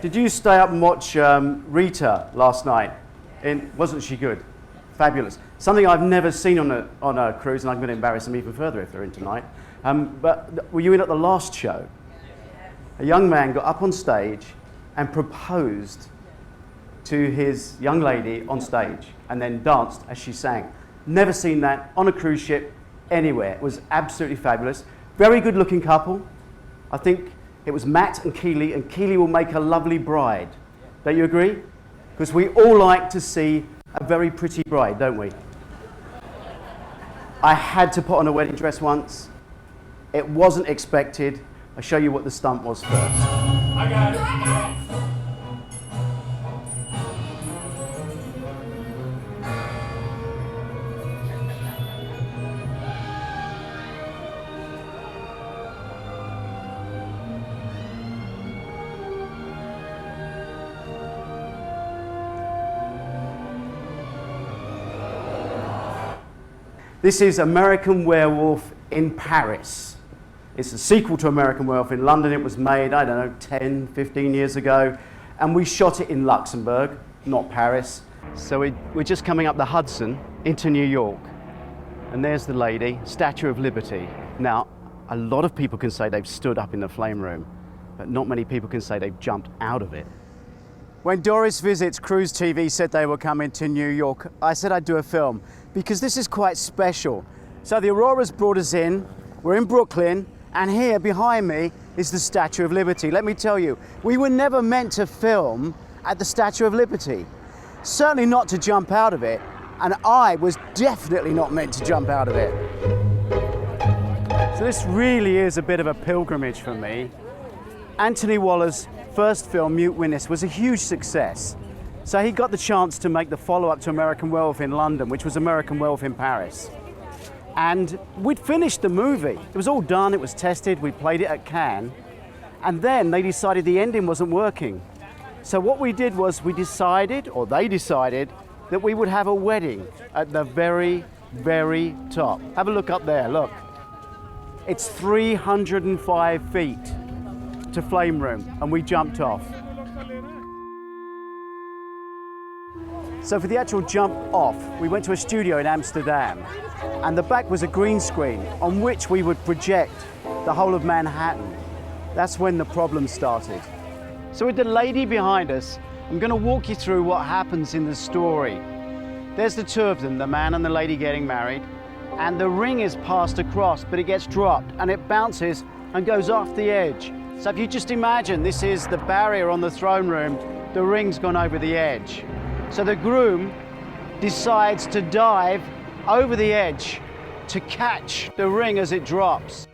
Did you stay up and watch Rita last night? Wasn't she good? Fabulous. Something I've never seen on a cruise, and I'm going to embarrass them even further if they're in tonight. But were you in at the last show? A young man got up on stage and proposed to his young lady on stage and then danced as she sang. Never seen that on a cruise ship anywhere. It was absolutely fabulous. Very good looking couple. I think it was Matt and Keely will make a lovely bride. Don't you agree? Because we all like to see a very pretty bride, don't we? I had to put on a wedding dress once. It wasn't expected. I'll show you what the stunt was first. I got it. This is American Werewolf in Paris. It's a sequel to American Werewolf in London. It was made, I don't know, 10, 15 years ago. And we shot it in Luxembourg, not Paris. So we're just coming up the Hudson into New York. And there's the lady, Statue of Liberty. Now, a lot of people can say they've stood up in the flame room, but not many people can say they've jumped out of it. When Doris Visits Cruise TV said they were coming to New York, I said I'd do a film because this is quite special. So the Aurora's brought us in, we're in Brooklyn, and here behind me is the Statue of Liberty. Let me tell you, we were never meant to film at the Statue of Liberty. Certainly not to jump out of it, and I was definitely not meant to jump out of it. So this really is a bit of a pilgrimage for me. Anthony Waller's first film, Mute Witness, was a huge success. So he got the chance to make the follow-up to American Werewolf in London, which was American Werewolf in Paris. And we'd finished the movie. It was all done, it was tested, we played it at Cannes. And then they decided the ending wasn't working. So what we did was they decided, that we would have a wedding at the very, very top. Have a look up there, look. It's 305 feet to flame room, and we jumped off. So for the actual jump off, we went to a studio in Amsterdam, and the back was a green screen on which we would project the whole of Manhattan. That's when the problem started. So with the lady behind us, I'm going to walk you through what happens in the story. There's the two of them, the man and the lady getting married, and the ring is passed across, but it gets dropped and it bounces and goes off the edge. So if you just imagine this is the barrier on the throne room, the ring's gone over the edge. So the groom decides to dive over the edge to catch the ring as it drops.